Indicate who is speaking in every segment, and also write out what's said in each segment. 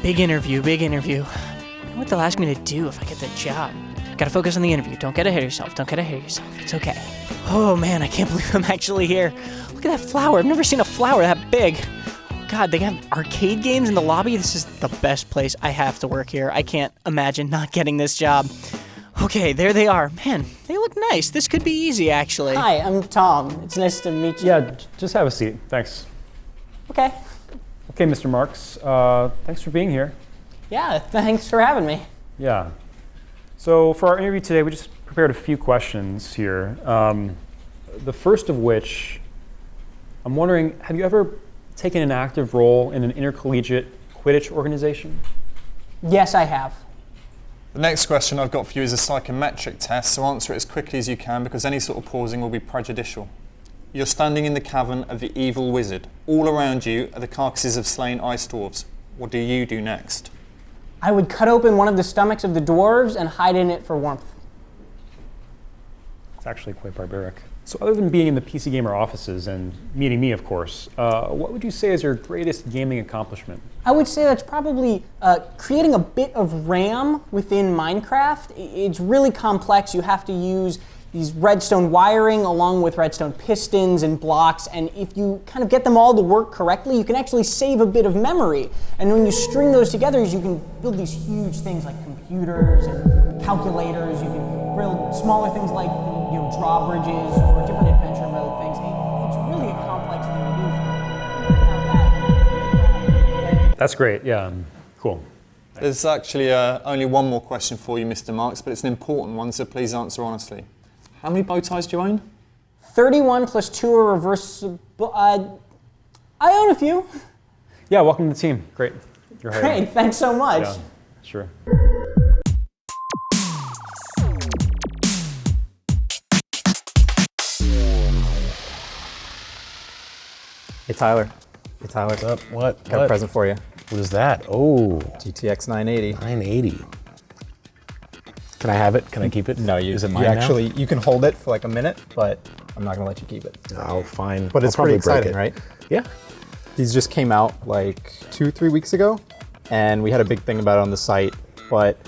Speaker 1: Big interview, big interview. I know what they'll ask me to do if I get the job. Gotta focus on the interview. Don't get ahead of yourself. Don't get ahead of yourself. It's okay. Oh man, I can't believe I'm actually here. Look at that flower. I've never seen a flower that big. God, they have arcade games in the lobby. This is the best place. I have to work here. I can't imagine not getting this job. Okay, there they are. Man, they look nice. This could be easy, actually.
Speaker 2: Hi, I'm Tom. It's nice to meet you.
Speaker 3: Yeah, just have a seat. Thanks.
Speaker 2: Okay.
Speaker 3: Okay, Mr. Marks. Thanks for being here.
Speaker 2: Yeah, thanks for having me.
Speaker 3: Yeah. So for our interview today, we just prepared a few questions here. The first of which, I'm wondering, have you ever taken an active role in an intercollegiate Quidditch organization?
Speaker 2: Yes, I have.
Speaker 4: The next question I've got for you is a psychometric test, so answer it as quickly as you can because any sort of pausing will be prejudicial. You're standing in the cavern of the evil wizard. All around you are the carcasses of slain ice dwarves. What do you do next?
Speaker 2: I would cut open one of the stomachs of the dwarves and hide in it for warmth.
Speaker 3: It's actually quite barbaric. So other than being in the PC Gamer offices and meeting me, of course, what would you say is your greatest gaming accomplishment?
Speaker 2: I would say that's probably creating a bit of RAM within Minecraft. It's really complex. You have to use these redstone wiring along with redstone pistons and blocks, and if you kind of get them all to work correctly, you can actually save a bit of memory. And when you string those together, you can build these huge things like computers and calculators. You can build smaller things like drawbridges or different adventure mode things. It's really a complex thing to do.
Speaker 3: That's great, yeah, cool.
Speaker 4: There's actually only one more question for you, Mr. Marks, but it's an important one, so please answer honestly. How many bow ties do you own?
Speaker 2: 31 plus 2 are reversible. I own a few.
Speaker 3: Yeah, welcome to the team. Great. You're hired.
Speaker 2: Great, thanks so much.
Speaker 3: Yeah, sure.
Speaker 5: Hey Tyler.
Speaker 6: What's up? What?
Speaker 5: I have a present for you.
Speaker 6: What is that? Oh.
Speaker 5: GTX 980.
Speaker 6: 980. Can I have it? Can I keep it?
Speaker 5: No,
Speaker 6: is it mine
Speaker 5: you
Speaker 6: now?
Speaker 5: actually, you can hold it for like a minute, but I'm not gonna let you keep it.
Speaker 6: Oh, fine.
Speaker 5: But it's pretty exciting, right?
Speaker 6: Yeah.
Speaker 5: These just came out like 2-3 weeks ago, and we had a big thing about it on the site, but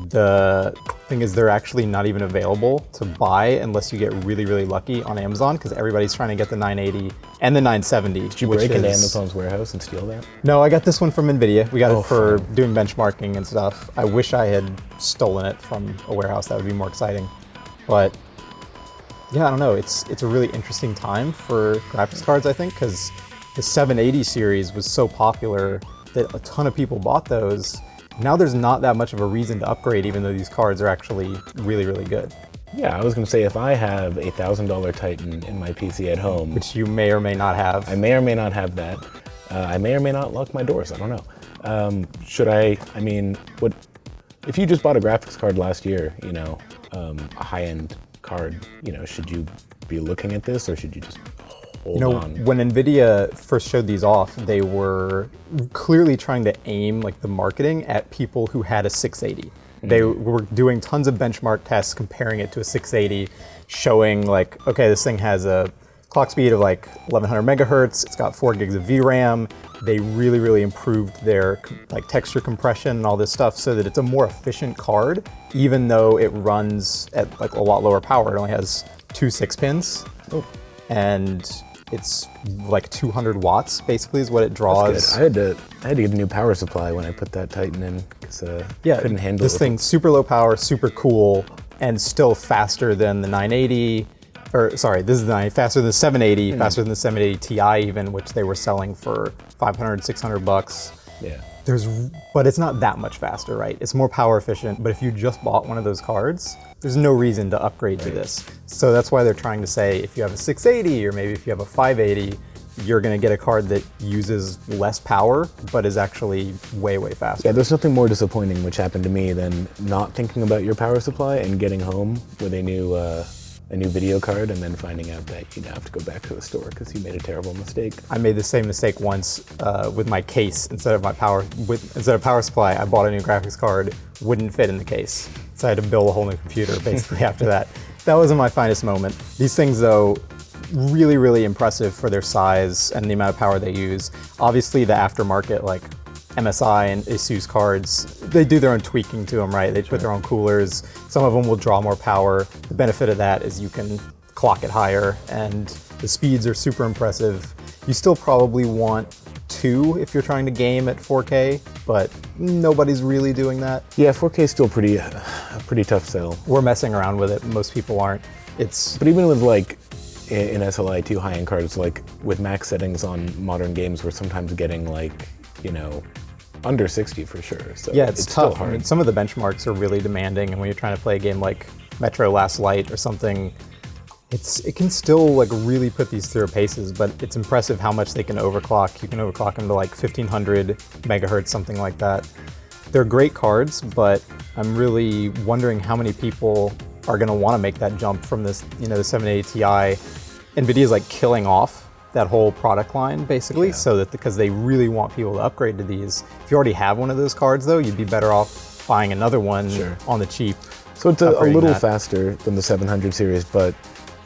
Speaker 5: the thing is they're actually not even available to buy unless you get really, really lucky on Amazon, because everybody's trying to get the 980 and the 970.
Speaker 6: Did you break into Amazon's warehouse and steal that?
Speaker 5: No, I got this one from Nvidia. We got it for doing benchmarking and stuff. I wish I had stolen it from a warehouse. That would be more exciting. But yeah, I don't know. It's a really interesting time for graphics cards, I think, because the 780 series was so popular that a ton of people bought those. Now there's not that much of a reason to upgrade, even though these cards are actually really, really good.
Speaker 6: Yeah, I was going to say, if I have a $1,000 Titan in my PC at home,
Speaker 5: which you may or may not have.
Speaker 6: I may or may not have that. I may or may not lock my doors. I don't know. Should I mean, what if you just bought a graphics card last year, a high-end card, should you be looking at this or should you just hold on?
Speaker 5: When Nvidia first showed these off, they were clearly trying to aim like the marketing at people who had a 680. They were doing tons of benchmark tests comparing it to a 680, showing like, okay, this thing has a clock speed of like 1100 megahertz, it's got 4 gigs of VRAM. They really, really improved their like texture compression and all this stuff so that it's a more efficient card, even though it runs at like a lot lower power. It only has 2 6-pins. And it's like 200 watts basically is what it draws.
Speaker 6: I had to get a new power supply when I put that Titan in because
Speaker 5: yeah,
Speaker 6: couldn't handle
Speaker 5: this thing. Super low power, super cool, and still faster than the 980. Or sorry, this is faster than the 780, faster than the 780 Ti even, which they were selling for 500, 600 bucks.
Speaker 6: Yeah.
Speaker 5: But it's not that much faster, right? It's more power efficient, but if you just bought one of those cards, there's no reason to upgrade to this. So that's why they're trying to say if you have a 680 or maybe if you have a 580, you're gonna get a card that uses less power, but is actually way, way faster.
Speaker 6: Yeah, there's nothing more disappointing which happened to me than not thinking about your power supply and getting home with a new video card and then finding out that you'd have to go back to the store because you made a terrible mistake.
Speaker 5: I made the same mistake once with my case. Instead of power supply, I bought a new graphics card, wouldn't fit in the case. So I had to build a whole new computer basically after that. That wasn't my finest moment. These things though, really, really impressive for their size and the amount of power they use. Obviously the aftermarket like MSI and Asus cards, they do their own tweaking to them, right? They put their own coolers. Some of them will draw more power. The benefit of that is you can clock it higher, and the speeds are super impressive. You still probably want 2 if you're trying to game at 4K, but nobody's really doing that.
Speaker 6: Yeah, 4K is still a pretty tough sell.
Speaker 5: We're messing around with it. Most people aren't.
Speaker 6: But even with like in SLI2 high-end cards, like with max settings on modern games, we're sometimes getting like, under 60 for sure. So
Speaker 5: yeah, it's
Speaker 6: still
Speaker 5: tough.
Speaker 6: hard.
Speaker 5: I mean, some of the benchmarks are really demanding, and when you're trying to play a game like Metro Last Light or something, it can still like really put these through paces, but it's impressive how much they can overclock. You can overclock them to like 1500 megahertz, something like that. They're great cards, but I'm really wondering how many people are going to want to make that jump from this, the 780 Ti. Nvidia is like killing off that whole product line basically, because they really want people to upgrade to these. If you already have one of those cards though, you'd be better off buying another one on the cheap.
Speaker 6: So it's a little faster than the 700 series, but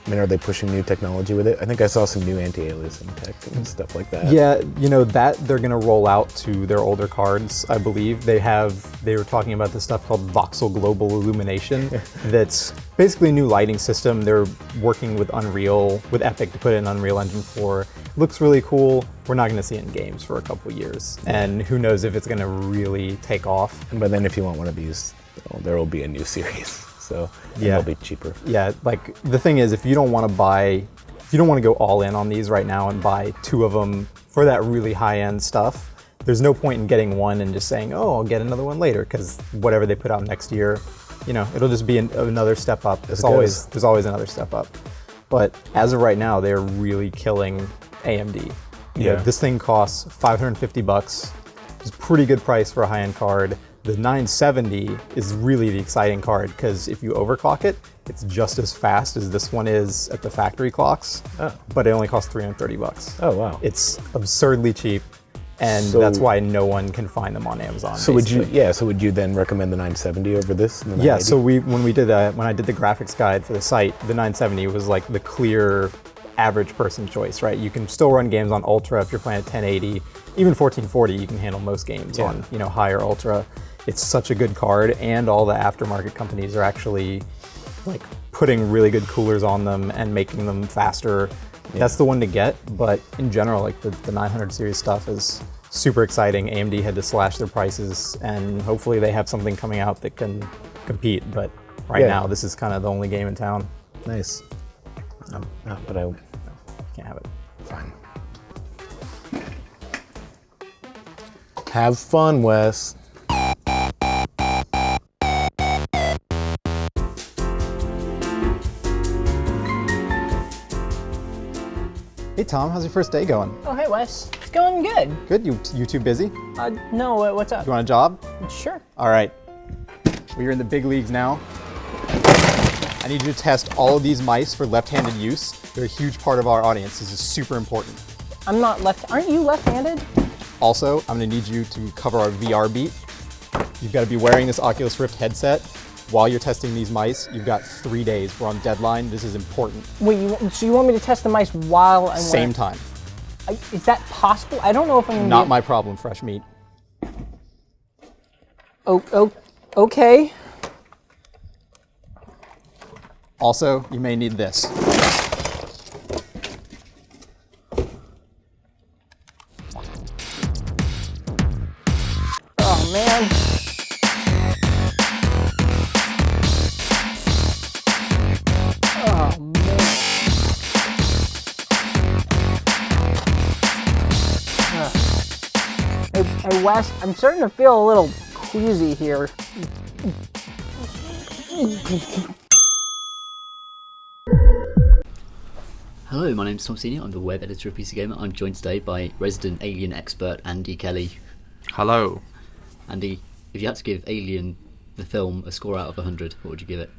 Speaker 6: I mean, are they pushing new technology with it? I think I saw some new anti-aliasing tech and stuff like that.
Speaker 5: Yeah, that they're going to roll out to their older cards, I believe. They were talking about this stuff called voxel global illumination. That's basically a new lighting system. They're working with Epic to put it in Unreal Engine 4. It looks really cool. We're not going to see it in games for a couple years. And who knows if it's going to really take off.
Speaker 6: And by then, if you want one of these, there will be a new series. So it'll be cheaper.
Speaker 5: Yeah, like the thing is, if you don't want to go all in on these right now and buy 2 of them for that really high-end stuff, there's no point in getting one and just saying, oh, I'll get another one later, because whatever they put out next year, it'll just be another step up. There's always another step up. But as of right now, they're really killing AMD. This thing costs $550. It's a pretty good price for a high-end card. The 970 is really the exciting card, because if you overclock it, it's just as fast as this one is at the factory clocks, but it only costs $330.
Speaker 6: Oh, wow.
Speaker 5: It's absurdly cheap, and that's why no one can find them on Amazon.
Speaker 6: So would you then recommend the 970 over this? And the 980?
Speaker 5: Yeah, so when I did the graphics guide for the site, the 970 was like the clear average person choice, right? You can still run games on Ultra if you're playing at 1080. Even 1440, you can handle most games on higher Ultra. It's such a good card, and all the aftermarket companies are actually like putting really good coolers on them and making them faster. That's the one to get, but in general, like the 900 series stuff is super exciting. AMD had to slash their prices, and hopefully they have something coming out that can compete, but right now this is kind of the only game in town.
Speaker 6: Nice. But I
Speaker 5: can't have it.
Speaker 6: Fine. Have fun, Wes.
Speaker 5: Hey Tom, how's your first day going?
Speaker 2: Oh, hey Wes. It's going good.
Speaker 5: Good, you too busy?
Speaker 2: No, what's up?
Speaker 5: You want a job?
Speaker 2: Sure.
Speaker 5: All right. Well, you're in the big leagues now. I need you to test all of these mice for left-handed use. They're a huge part of our audience. This is super important.
Speaker 2: I'm not aren't you left-handed?
Speaker 5: Also, I'm gonna need you to cover our VR beat. You've gotta be wearing this Oculus Rift headset while you're testing these mice. You've got 3 days. We're on deadline. This is important.
Speaker 2: Wait, so you want me to test the mice while I'm
Speaker 5: Same time.
Speaker 2: Is that possible? I don't know if I'm gonna
Speaker 5: Not my problem, fresh meat.
Speaker 2: Oh, okay.
Speaker 5: Also, you may need this.
Speaker 2: Oh, man. Oh, man. Hey, Wes, I'm starting to feel a little queasy here.
Speaker 7: Hello, my name's Tom Senior. I'm the web editor of PC Gamer. I'm joined today by resident Alien expert Andy Kelly.
Speaker 8: Hello.
Speaker 7: Andy, if you had to give Alien, the film, a score out of 100, what would you give it?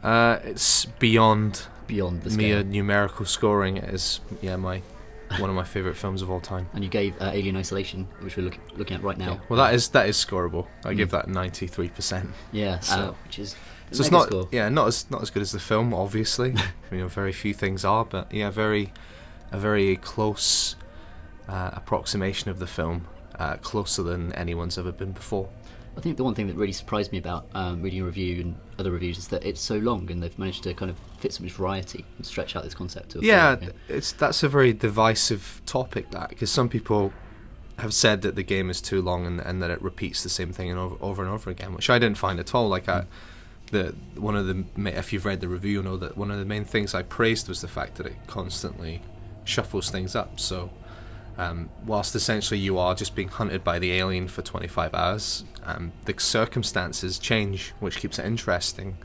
Speaker 8: It's beyond
Speaker 7: the scale.
Speaker 8: mere numerical scoring. It is, one of my favourite films of all time.
Speaker 7: And you gave Alien Isolation, which we're looking at right now.
Speaker 8: Yeah. Well, that is scoreable. I give that 93%.
Speaker 7: Yeah,
Speaker 8: so,
Speaker 7: which is
Speaker 8: so it's not score. Not as good as the film, obviously. Very few things are, but a very close approximation of the film. closer than anyone's ever been before.
Speaker 7: I think the one thing that really surprised me about reading a review and other reviews is that it's so long, and they've managed to kind of fit so much variety and stretch out this concept.
Speaker 8: That's a very divisive topic, that, because some people have said that the game is too long and that it repeats the same thing over and over again, which I didn't find at all. If you've read the review, you know that one of the main things I praised was the fact that it constantly shuffles things up. So whilst essentially you are just being hunted by the alien for 25 hours, the circumstances change, which keeps it interesting.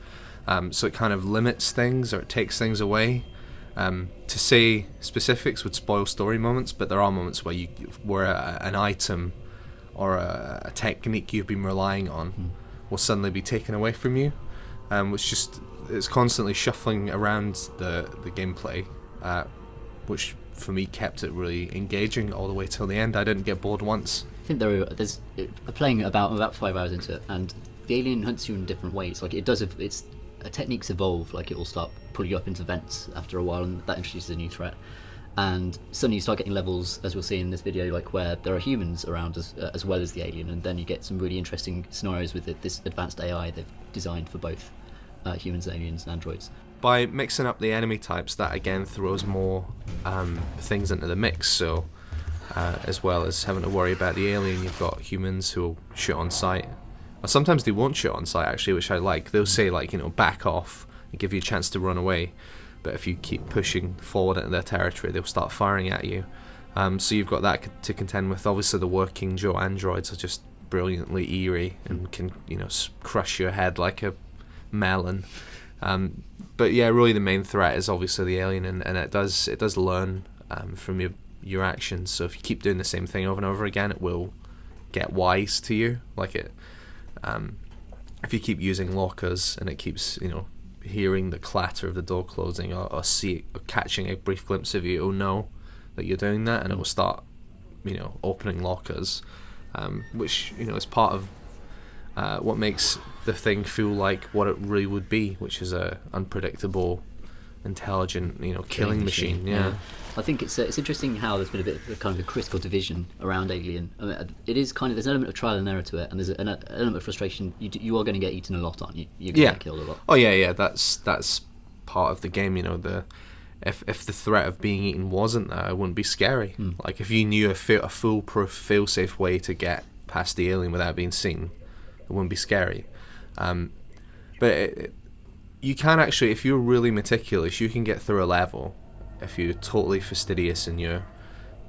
Speaker 8: So it kind of limits things, or it takes things away. To say specifics would spoil story moments, but there are moments where an item or a technique you've been relying on will suddenly be taken away from you, which just it's constantly shuffling around the gameplay, which for me kept it really engaging all the way till the end. I didn't get bored once.
Speaker 7: I think there's playing about 5 hours into it, and the alien hunts you in different ways. Like its techniques evolve. Like it will start pulling you up into vents after a while, and that introduces a new threat. And suddenly you start getting levels, as we'll see in this video, like where there are humans around as well as the alien, and then you get some really interesting scenarios with this advanced AI they've designed for both humans, aliens, and androids.
Speaker 8: By mixing up the enemy types, that again throws more things into the mix. So as well as having to worry about the alien, you've got humans who will shoot on sight. Or sometimes they won't shoot on sight, actually, which I like. They'll say, back off and give you a chance to run away. But if you keep pushing forward into their territory, they'll start firing at you. So you've got that to contend with. Obviously, the working Joe androids are just brilliantly eerie and can, crush your head like a melon. But yeah, really the main threat is obviously the alien, and it does learn from your actions. So if you keep doing the same thing over and over again, it will get wise to you. If you keep using lockers and it keeps hearing the clatter of the door closing, or catching a brief glimpse of you, it'll know that you're doing that, and it will start opening lockers, which is part of what makes the thing feel like what it really would be, which is a unpredictable, intelligent, killing machine. Yeah.
Speaker 7: I think it's interesting how there's been a bit of a kind of a critical division around Alien. I mean, it is kind of, there's an element of trial and error to it, and there's an element of frustration. You are going to get eaten a lot, aren't you? You're going to get killed a lot.
Speaker 8: Oh yeah. That's part of the game. If the threat of being eaten wasn't there, it wouldn't be scary. Like if you knew a foolproof, fail-safe way to get past the alien without being seen, it wouldn't be scary. But you can actually, if you're really meticulous, you can get through a level. If you're totally fastidious and you're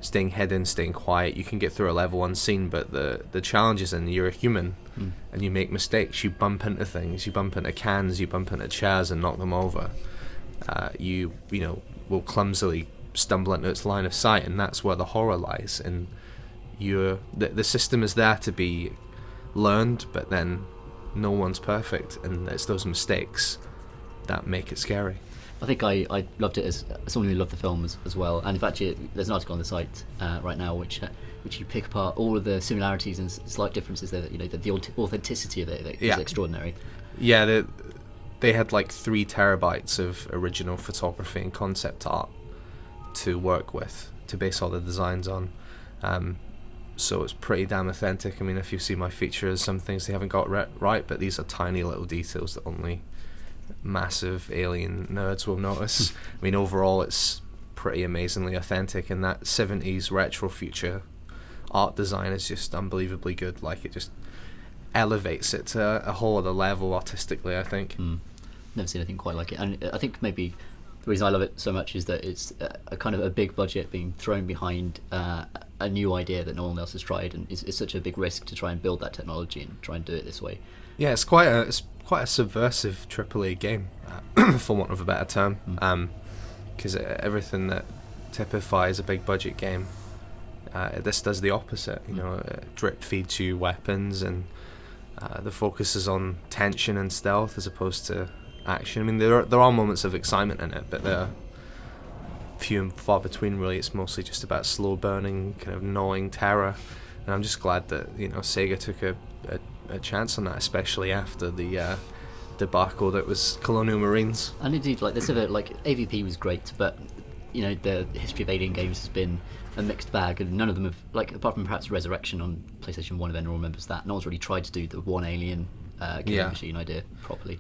Speaker 8: staying hidden, staying quiet, you can get through a level unseen. But the challenge is you're a human, and you make mistakes. You bump into things. You bump into cans. You bump into chairs and knock them over. You will clumsily stumble into its line of sight, and that's where the horror lies. And the system is there to be learned, but then no one's perfect, and it's those mistakes that make it scary.
Speaker 7: I think I loved it as someone who loved the film as well. And in fact, there's an article on the site right now which you pick apart all of the similarities and slight differences there. The authenticity of it is extraordinary.
Speaker 8: Yeah, they had like 3 terabytes of original photography and concept art to work with, to base all the designs on. So it's pretty damn authentic. I mean, if you see my features, some things they haven't got right, but these are tiny little details that only massive alien nerds will notice. I mean, overall it's pretty amazingly authentic, and that 70s retro future art design is just unbelievably good. Like, it just elevates it to a whole other level artistically, I think.
Speaker 7: Never seen anything quite like it, and I think maybe the reason I love it so much is that it's a kind of a big budget being thrown behind a new idea that no one else has tried, and it's such a big risk to try and build that technology and try and do it this way.
Speaker 8: Yeah, it's quite a subversive AAA game, for want of a better term, because everything that typifies a big budget game, this does the opposite. It drip feeds you weapons, and the focus is on tension and stealth as opposed to action. I mean, there are moments of excitement in it, but they're few and far between. Really, it's mostly just about slow burning, kind of gnawing terror. And I'm just glad that Sega took a chance on that, especially after the debacle that was Colonial Marines.
Speaker 7: And indeed, like AVP was great, but you know, the history of Alien games has been a mixed bag, and none of them have, like, apart from perhaps Resurrection on PlayStation 1, if anyone remembers that, no one's really tried to do the one Alien killing machine idea properly.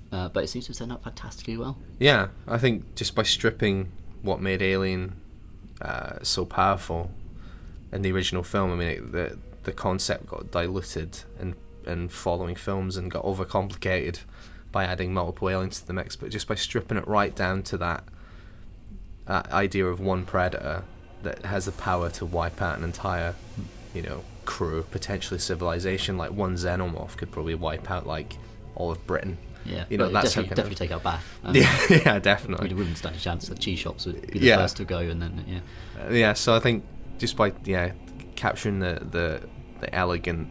Speaker 7: But it seems to have turned out fantastically well.
Speaker 8: Yeah, I think just by stripping what made Alien so powerful in the original film, I mean, the concept got diluted in following films and got overcomplicated by adding multiple aliens to the mix. But just by stripping it right down to that idea of one predator that has the power to wipe out an entire, you know, crew, potentially civilization, like one xenomorph could probably wipe out like all of Britain.
Speaker 7: Yeah,
Speaker 8: you know, that's
Speaker 7: definitely take out Bath.
Speaker 8: Yeah, definitely.
Speaker 7: We wouldn't stand a chance. The cheese shops would be the first to go, and then
Speaker 8: so I think just by capturing the elegant,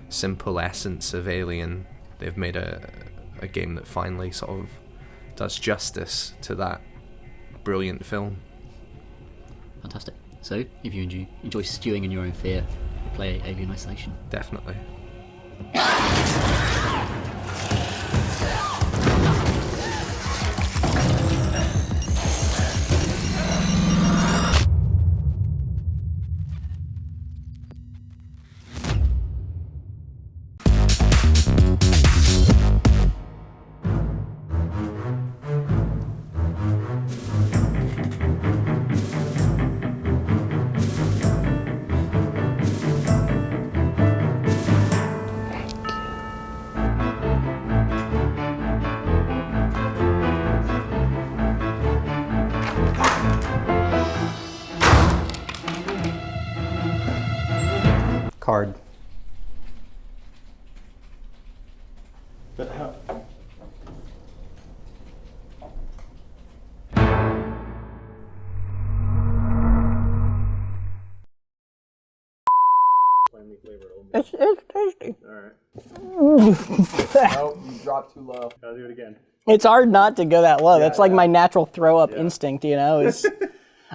Speaker 8: simple essence of Alien, they've made a game that finally sort of does justice to that brilliant film.
Speaker 7: Fantastic. So, if you enjoy stewing in your own fear, play Alien Isolation.
Speaker 8: Definitely.
Speaker 5: Card.
Speaker 3: But how?
Speaker 2: It's tasty.
Speaker 9: Nope, you dropped too low.
Speaker 3: Gotta do it again.
Speaker 2: It's hard not to go that low. That's like my natural throw up instinct, you know? It's,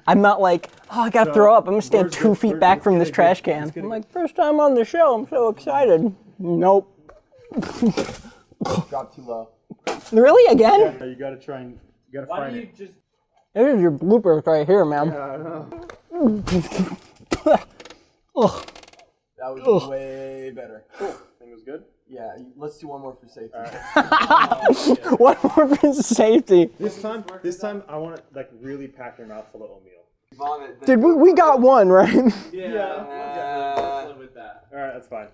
Speaker 2: I'm not like, oh, I gotta throw up. I'm gonna stand 2 feet back from this trash can. I'm like, first time on the show, I'm so excited. Nope.
Speaker 9: Dropped too low.
Speaker 2: Really, again?
Speaker 3: Yeah, you gotta try and find it.
Speaker 2: This is your bloopers right here, man.
Speaker 9: Yeah, I know.
Speaker 2: Ugh.
Speaker 9: That was way better.
Speaker 3: Think it was good?
Speaker 9: Yeah, let's do one more for safety.
Speaker 2: One more for safety.
Speaker 3: This time I want to like really pack your mouth full of oatmeal.
Speaker 2: Dude, we got one, right?
Speaker 3: Yeah. With that. All right, that's fine.